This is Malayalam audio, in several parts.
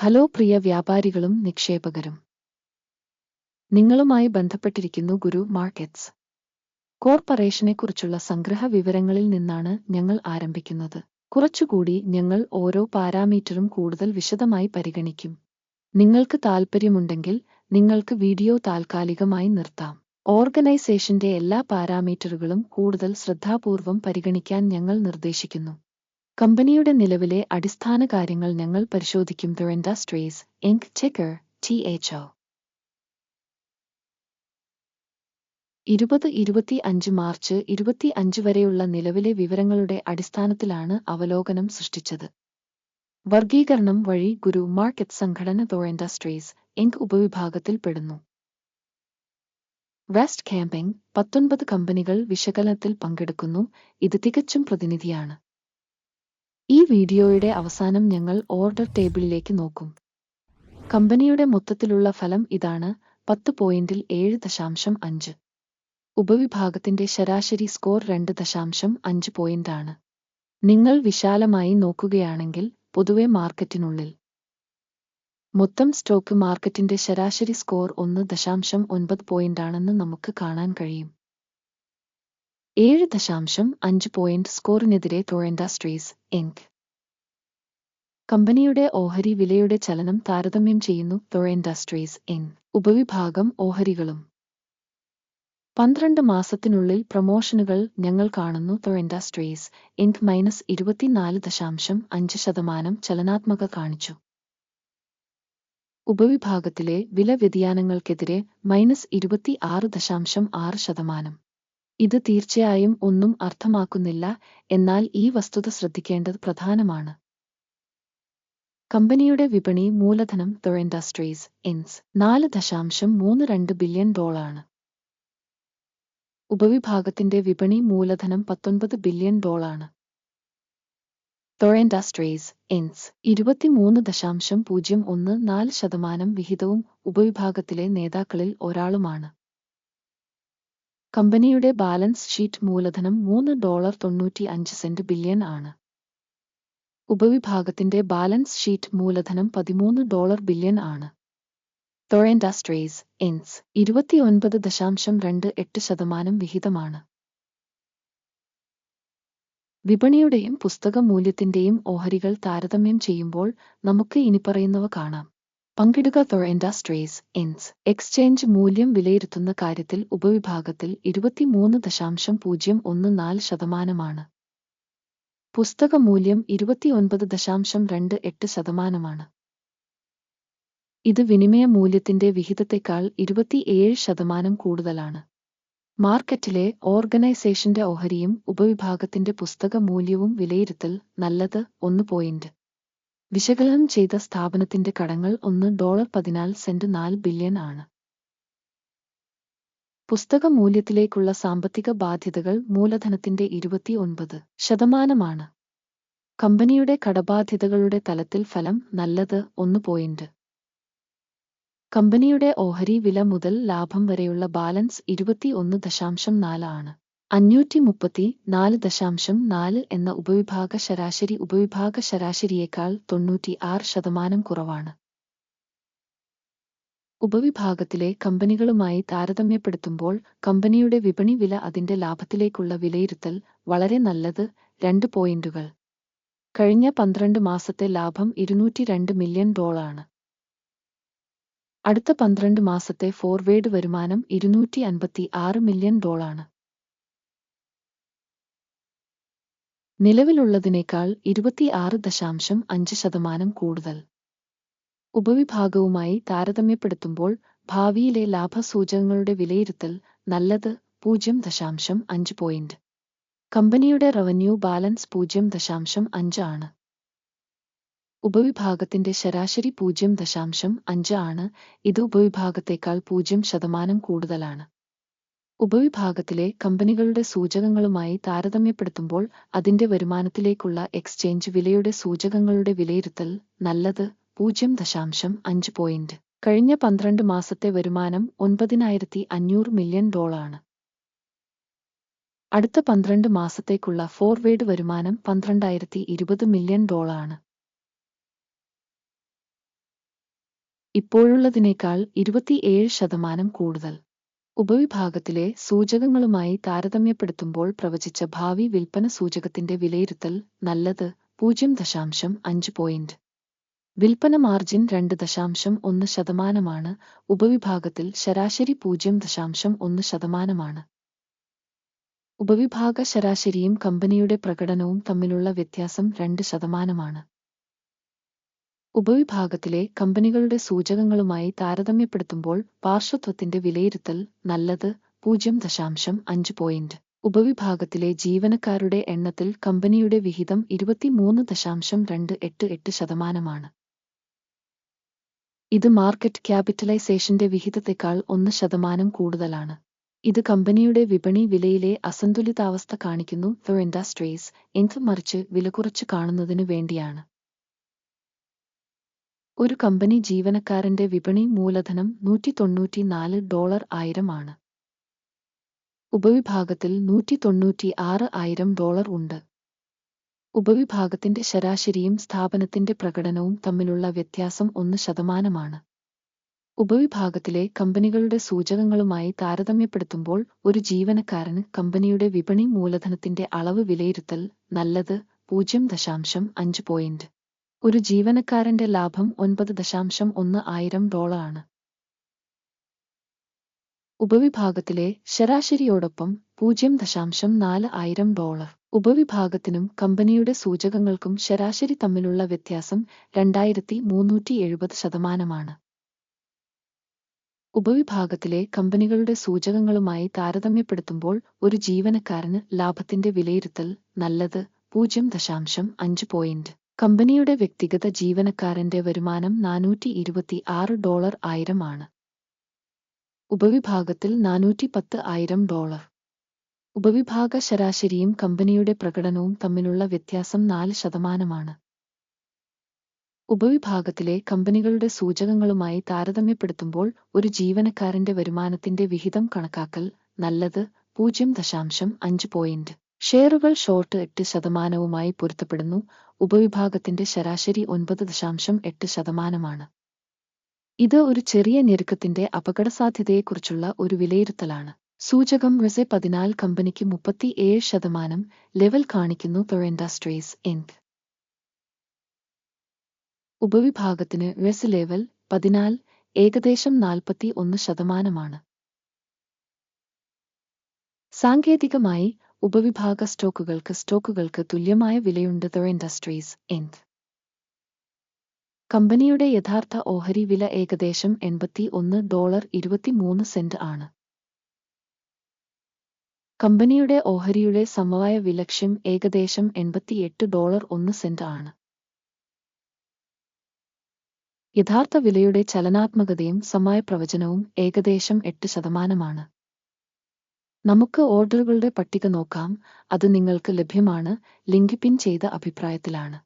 ഹലോ പ്രിയ വ്യാപാരികളും നിക്ഷേപകരും, നിങ്ങളുമായി ബന്ധപ്പെട്ടിരിക്കുന്നു ഗുരു മാർക്കറ്റ്സ് കോർപ്പറേഷനെക്കുറിച്ചുള്ള സംഗ്രഹ വിവരങ്ങളിൽ നിന്നാണ് ഞങ്ങൾ ആരംഭിക്കുന്നത്. കുറച്ചുകൂടി ഞങ്ങൾ ഓരോ പാരാമീറ്ററും കൂടുതൽ വിശദമായി പരിഗണിക്കും. നിങ്ങൾക്ക് താൽപ്പര്യമുണ്ടെങ്കിൽ നിങ്ങൾക്ക് വീഡിയോ താൽക്കാലികമായി നിർത്താം. ഓർഗനൈസേഷന്റെ എല്ലാ പാരാമീറ്ററുകളും കൂടുതൽ ശ്രദ്ധാപൂർവം പരിഗണിക്കാൻ ഞങ്ങൾ നിർദ്ദേശിക്കുന്നു. കമ്പനിയുടെ നിലവിലെ അടിസ്ഥാന കാര്യങ്ങൾ ഞങ്ങൾ പരിശോധിക്കും. ദ ഇൻഡസ്ട്രീസ് ഇൻക് ടിക്കർ THO 2025 മാർച്ച് 25 വരെയുള്ള നിലവിലെ വിവരങ്ങളുടെ അടിസ്ഥാനത്തിലാണ് അവലോകനം സൃഷ്ടിച്ചത്. വർഗീകരണം വഴി ഗുരു മാർക്കറ്റ് സംഘടന ദ ഇൻഡസ്ട്രീസ് ഇൻക് ഉപവിഭാഗത്തിൽ പെടുന്നു. വെസ്റ്റ് ക്യാമ്പിംഗ് 19 കമ്പനികൾ വിശകലനത്തിൽ പങ്കെടുക്കുന്നു. ഇത് തികച്ചും പ്രതിനിധിയാണ്. ഈ വീഡിയോയുടെ അവസാനം ഞങ്ങൾ ഓർഡർ ടേബിളിലേക്ക് നോക്കും. കമ്പനിയുടെ മൊത്തത്തിലുള്ള ഫലം ഇതാണ്: 10.7.5. ഉപവിഭാഗത്തിന്റെ ശരാശരി സ്കോർ 2.5 പോയിന്റാണ്. നിങ്ങൾ വിശാലമായി നോക്കുകയാണെങ്കിൽ പൊതുവെ മാർക്കറ്റിനുള്ളിൽ മൊത്തം സ്റ്റോക്ക് മാർക്കറ്റിന്റെ ശരാശരി സ്കോർ 1.9 പോയിന്റാണെന്ന് നമുക്ക് കാണാൻ കഴിയും. 7.5 പോയിന്റ് സ്കോറിനെതിരെ ദ ഇൻഡസ്ട്രീസ് ഇൻക് കമ്പനിയുടെ ഓഹരി വിലയുടെ ചലനം താരതമ്യം ചെയ്യുന്നു. ദ ഇൻഡസ്ട്രീസ് ഉപവിഭാഗം ഓഹരികളും 12 മാസത്തിനുള്ളിൽ പ്രൊമോഷനുകൾ ഞങ്ങൾ കാണുന്നു. ദ ഇൻഡസ്ട്രീസ് ഇൻക് -24.5% ചലനാത്മക കാണിച്ചു. ഉപവിഭാഗത്തിലെ വില വ്യതിയാനങ്ങൾക്കെതിരെ -26.6%. ഇത് തീർച്ചയായും ഒന്നും അർത്ഥമാക്കുന്നില്ല, എന്നാൽ ഈ വസ്തുത ശ്രദ്ധിക്കേണ്ടത് പ്രധാനമാണ്. കമ്പനിയുടെ വിപണി മൂലധനം ദ ഇൻഡസ്ട്രീസ് ഇൻസ് $4.32 ബില്യൺ. ഉപവിഭാഗത്തിന്റെ വിപണി മൂലധനം $19 ബില്യൺ. ദ ഇൻഡസ്ട്രീസ് ഇൻസ് 23.014% വിഹിതവും ഉപവിഭാഗത്തിലെ നേതാക്കളിൽ ഒരാളുമാണ്. കമ്പനിയുടെ ബാലൻസ് ഷീറ്റ് മൂലധനം $3.95 ബില്യൺ ആണ്. ഉപവിഭാഗത്തിന്റെ ബാലൻസ് ഷീറ്റ് മൂലധനം $13 ബില്യൺ ആണ്. ദ ഇൻഡസ്ട്രീസ് ഇൻസ് 29.28% വിഹിതമാണ്. വിപണിയുടെയും പുസ്തക മൂല്യത്തിന്റെയും ഓഹരികൾ താരതമ്യം ചെയ്യുമ്പോൾ നമുക്ക് ഇനിപ്പറയുന്നവ കാണാം. പങ്കിടുക. ദ ഇൻഡസ്ട്രീസ് ഇൻസ് എക്സ്ചേഞ്ച് മൂല്യം വിലയിരുത്തുന്ന കാര്യത്തിൽ ഉപവിഭാഗത്തിൽ 23.014%. പുസ്തക മൂല്യം 29.28%. ഇത് വിനിമയ മൂല്യത്തിന്റെ വിഹിതത്തെക്കാൾ 27% കൂടുതലാണ്. മാർക്കറ്റിലെ ഓർഗനൈസേഷന്റെ ഓഹരിയും ഉപവിഭാഗത്തിന്റെ പുസ്തക മൂല്യവും വിലയിരുത്തൽ നല്ലത് 1 പോയിന്റ്. വിശകലനം ചെയ്ത സ്ഥാപനത്തിന്റെ കടങ്ങൾ $1.14 ബില്യൺ ആണ്. പുസ്തക മൂല്യത്തിലേക്കുള്ള സാമ്പത്തിക ബാധ്യതകൾ മൂലധനത്തിന്റെ 29%. കമ്പനിയുടെ കടബാധ്യതകളുടെ തലത്തിൽ ഫലം നല്ലത് 1 പോയിന്റ്. കമ്പനിയുടെ ഓഹരി വില മുതൽ ലാഭം വരെയുള്ള ബാലൻസ് 21.4 ആണ്. 534.4 എന്ന ഉപവിഭാഗ ശരാശരി ഉപവിഭാഗ ശരാശരിയേക്കാൾ 96% കുറവാണ്. ഉപവിഭാഗത്തിലെ കമ്പനികളുമായി താരതമ്യപ്പെടുത്തുമ്പോൾ കമ്പനിയുടെ വിപണി വില അതിന്റെ ലാഭത്തിലേക്കുള്ള വിലയിരുത്തൽ വളരെ നല്ലത് 2 പോയിന്റുകൾ. കഴിഞ്ഞ 12 മാസത്തെ ലാഭം $202 മില്യൺ. അടുത്ത 12 മാസത്തെ ഫോർവേഡ് വരുമാനം $256 മില്യൺ. നിലവിലുള്ളതിനേക്കാൾ 26.5% കൂടുതൽ. ഉപവിഭാഗവുമായി താരതമ്യപ്പെടുത്തുമ്പോൾ ഭാവിയിലെ ലാഭസൂചകങ്ങളുടെ വിലയിരുത്തൽ നല്ലത് 0.5 പോയിന്റ്. കമ്പനിയുടെ റവന്യൂ ബാലൻസ് 0.5 ആണ്. ഉപവിഭാഗത്തിന്റെ ശരാശരി 0.5 ആണ്. ഇത് ഉപവിഭാഗത്തേക്കാൾ 0% കൂടുതലാണ്. ഉപവിഭാഗത്തിലെ കമ്പനികളുടെ സൂചകങ്ങളുമായി താരതമ്യപ്പെടുത്തുമ്പോൾ അതിന്റെ വരുമാനത്തിലേക്കുള്ള എക്സ്ചേഞ്ച് വിലയുടെ സൂചകങ്ങളുടെ വിലയിരുത്തൽ നല്ലത് 0.5 പോയിന്റ്. കഴിഞ്ഞ 12 മാസത്തെ വരുമാനം $9,500 മില്യൺ. അടുത്ത 12 മാസത്തേക്കുള്ള ഫോർവേഡ് വരുമാനം $12,020 മില്യൺ. ഇപ്പോഴുള്ളതിനേക്കാൾ 27% കൂടുതൽ. ഉപവിഭാഗത്തിലെ സൂചകങ്ങളുമായി താരതമ്യപ്പെടുത്തുമ്പോൾ പ്രവചിച്ച ഭാവി വിൽപ്പന സൂചകത്തിന്റെ വിലയിരുത്തൽ നല്ലത് 0.5 പോയിന്റ്. വിൽപ്പന മാർജിൻ 2.1%. ഉപവിഭാഗത്തിൽ ശരാശരി 0.1%. ഉപവിഭാഗ ശരാശരിയും കമ്പനിയുടെ പ്രകടനവും തമ്മിലുള്ള വ്യത്യാസം 2%. ഉപവിഭാഗത്തിലെ കമ്പനികളുടെ സൂചകങ്ങളുമായി താരതമ്യപ്പെടുത്തുമ്പോൾ പാർശ്വത്വത്തിന്റെ വിലയിരുത്തൽ നല്ലത് 0.5 പോയിന്റ്. ഉപവിഭാഗത്തിലെ ജീവനക്കാരുടെ എണ്ണത്തിൽ കമ്പനിയുടെ വിഹിതം 23.288%. ഇത് മാർക്കറ്റ് ക്യാപിറ്റലൈസേഷന്റെ വിഹിതത്തെക്കാൾ 1% കൂടുതലാണ്. ഇത് കമ്പനിയുടെ വിപണി വിലയിലെ അസന്തുലിതാവസ്ഥ കാണിക്കുന്നു. The Industries Inc. മറിച്ച് വില കുറച്ച് കാണുന്നതിനു വേണ്ടിയാണ്. ഒരു കമ്പനി ജീവനക്കാരന്റെ വിപണി മൂലധനം $194,000 ആണ്. ഉപവിഭാഗത്തിൽ $196,000 ഉണ്ട്. ഉപവിഭാഗത്തിന്റെ ശരാശരിയും സ്ഥാപനത്തിന്റെ പ്രകടനവും തമ്മിലുള്ള വ്യത്യാസം 1%. ഉപവിഭാഗത്തിലെ കമ്പനികളുടെ സൂചകങ്ങളുമായി താരതമ്യപ്പെടുത്തുമ്പോൾ ഒരു ജീവനക്കാരന് കമ്പനിയുടെ വിപണി മൂലധനത്തിന്റെ അളവ് വിലയിരുത്തൽ നല്ലത് 0.5 പോയിന്റ്. ഒരു ജീവനക്കാരന്റെ ലാഭം $9,100 ആണ്. ഉപവിഭാഗത്തിലെ ശരാശരിയോടൊപ്പം $0.400. ഉപവിഭാഗത്തിനും കമ്പനിയുടെ സൂചകങ്ങൾക്കും ശരാശരി തമ്മിലുള്ള വ്യത്യാസം 2370%. ഉപവിഭാഗത്തിലെ കമ്പനികളുടെ സൂചകങ്ങളുമായി താരതമ്യപ്പെടുത്തുമ്പോൾ ഒരു ജീവനക്കാരന് ലാഭത്തിന്റെ വിലയിരുത്തൽ നല്ലത് 0.5 പോയിന്റ്. കമ്പനിയുടെ വ്യക്തിഗത ജീവനക്കാരന്റെ വരുമാനം $426,000 ആണ്. ഉപവിഭാഗത്തിൽ $410,000. ഉപവിഭാഗ ശരാശരിയും കമ്പനിയുടെ പ്രകടനവും തമ്മിലുള്ള വ്യത്യാസം 4%. ഉപവിഭാഗത്തിലെ കമ്പനികളുടെ സൂചകങ്ങളുമായി താരതമ്യപ്പെടുത്തുമ്പോൾ ഒരു ജീവനക്കാരന്റെ വരുമാനത്തിന്റെ വിഹിതം കണക്കാക്കൽ നല്ലത് 0.5 പോയിന്റ്. ഷെയറുകൾ ഷോർട്ട് 8%വുമായി പൊരുത്തപ്പെടുന്നു. ഉപവിഭാഗത്തിന്റെ ശരാശരി 9.8%. ഇത് ഒരു ചെറിയ ഞെരുക്കത്തിന്റെ അപകടസാധ്യതയെക്കുറിച്ചുള്ള ഒരു വിലയിരുത്തലാണ്. സൂചകം RSI 14 കമ്പനിക്ക് 37% ലെവൽ കാണിക്കുന്നു. The Industries Inc. ഉപവിഭാഗത്തിന് RSI level 14 ഏകദേശം 41%. സാങ്കേതികമായി ഉപവിഭാഗ സ്റ്റോക്കുകൾക്ക് തുല്യമായ വിലയുണ്ട്. The Industries Inc. കമ്പനിയുടെ യഥാർത്ഥ ഓഹരി വില ഏകദേശം $81.23 ആണ്. കമ്പനിയുടെ ഓഹരിയുടെ സമവായ വിലക്ഷ്യം ഏകദേശം $88.01 ആണ്. യഥാർത്ഥ വിലയുടെ ചലനാത്മകതയും സമയ പ്രവചനവും ഏകദേശം 8%. നമുക്ക് ഓർഡറുകളുടെ പട്ടിക നോക്കാം. അത് നിങ്ങൾക്ക് ലഭ്യമാണ്. ലിങ്ക് പിൻ ചെയ്ത അഭിപ്രായത്തിലാണ്.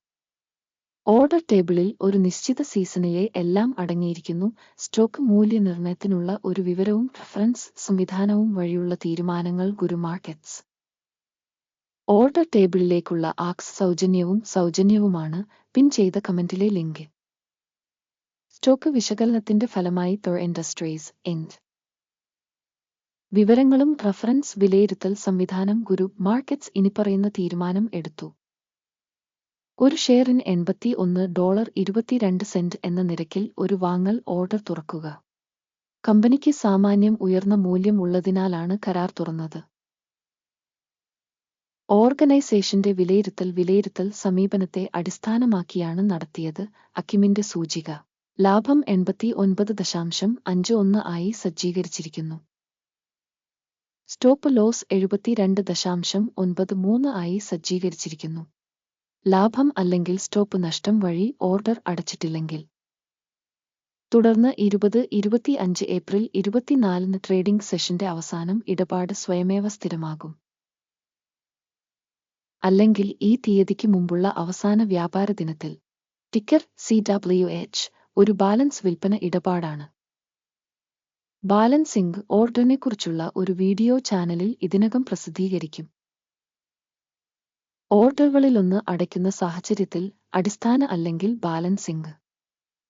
ഓർഡർ ടേബിളിൽ ഒരു നിശ്ചിത സീസണിലെ എല്ലാം അടങ്ങിയിരിക്കുന്നു. സ്റ്റോക്ക് മൂല്യനിർണ്ണയത്തിനുള്ള ഒരു വിവരവും റഫറൻസ് സംവിധാനവും വഴിയുള്ള തീരുമാനങ്ങൾ. ഗുരു മാർക്കറ്റ്സ്. ഓർഡർ ടേബിളിലേക്കുള്ള ആക്സസ് സൗജന്യവുമാണ്. പിൻ ചെയ്ത കമന്റിലെ ലിങ്ക്. സ്റ്റോക്ക് വിശകലനത്തിന്റെ ഫലമായി The Industries Inc. വിവരങ്ങളും റഫറൻസ് വിലയിരുത്തൽ സംവിധാനം. ഗുരു മാർക്കറ്റ്സ് ഇനിപ്പറയുന്ന തീരുമാനം എടുത്തു. ഒരു ഷെയറിന് $81.22 എന്ന നിരക്കിൽ ഒരു വാങ്ങൽ ഓർഡർ തുറക്കുക. കമ്പനിക്ക് സാമാന്യം ഉയർന്ന മൂല്യം ഉള്ളതിനാലാണ് കരാർ തുറന്നത്. ഓർഗനൈസേഷന്റെ വിലയിരുത്തൽ സമീപനത്തെ അടിസ്ഥാനമാക്കിയാണ് നടത്തിയത്. അക്യുമിന്റെ സൂചിക ലാഭം 89.51 ആയി സജ്ജീകരിച്ചിരിക്കുന്നു. സ്റ്റോപ്പ് ലോസ് 72.93 ആയി സജ്ജീകരിച്ചിരിക്കുന്നു. ലാഭം അല്ലെങ്കിൽ സ്റ്റോപ്പ് നഷ്ടം വഴി ഓർഡർ അടച്ചിട്ടില്ലെങ്കിൽ. തുടർന്ന് 2025 ഏപ്രിൽ 24 ട്രേഡിംഗ് സെഷന്റെ അവസാനം ഇടപാട് സ്വയമേവ സ്ഥിരമാകും. അല്ലെങ്കിൽ ഈ തീയതിക്ക് മുമ്പുള്ള അവസാന വ്യാപാര ദിനത്തിൽ. ടിക്കർ CWH ഒരു ബാലൻസ് വിൽപ്പന ഇടപാടാണ്. ബാലൻസിംഗ് ഓർഡറിനെക്കുറിച്ചുള്ള ഒരു വീഡിയോ ചാനലിൽ ഇതിനകം പ്രസിദ്ധീകരിക്കും. ഓർഡറുകളിലൊന്ന് അടയ്ക്കുന്ന സാഹചര്യത്തിൽ അടിസ്ഥാന അല്ലെങ്കിൽ ബാലൻസിംഗ്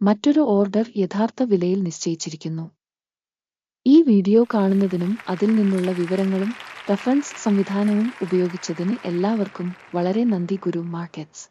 മറ്റൊരു ഓർഡർ യഥാർത്ഥ വിലയിൽ നിശ്ചയിച്ചിരിക്കുന്നു. ഈ വീഡിയോ കാണുന്നതിനും അതിൽ നിന്നുള്ള വിവരങ്ങളും റഫറൻസ് സംവിധാനവും ഉപയോഗിച്ചതിന് എല്ലാവർക്കും വളരെ നന്ദി. ഗുരു മാർക്കറ്റ്സ്.